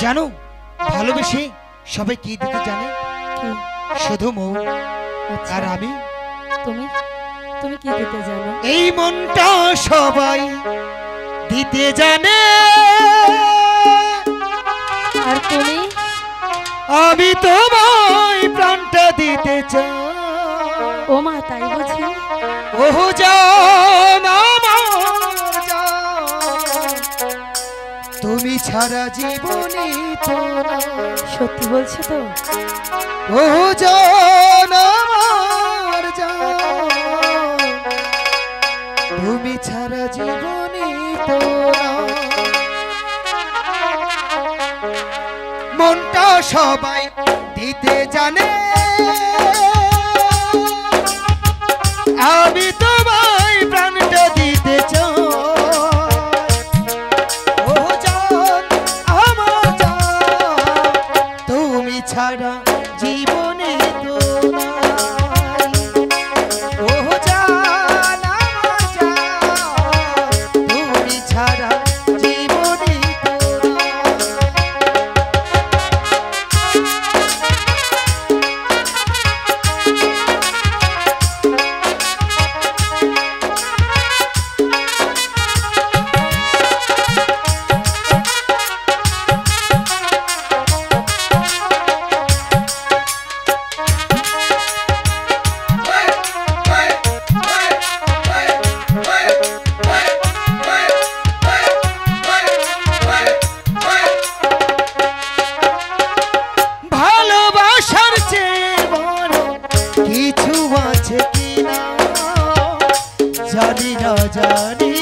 জানো ভালোবেসে সবাই কি দিতে জানে? কি? শুধু মৌ। আচ্ছা, আর আমি? তুমি তুমি কি দিতে জানো? এই মনটা সবাই দিতে জানে। আর তুমি? আমি তোমায় প্রাণটা দিতে চাই। ও মা, তাই বুঝি? ওহ জান আমার জান, তুমি ছাড়া জীবনে তো না। সত্যি বলছো তো? ওহ জান আমার জান, তুমি ছাড়া জীবনে তো না। মনটা সবাই দিতে জানে, আমি তোমায় প্রাণটা দিতে চাই। ও জান আমার জান, তুমি ছাড়া জীবনে তো নাই। ও জান আমার জান, তুমি ছাড়া জীবনে তো ভালোবাসার চেয়ে বড় কিছু আছে কিনা জানি না জানি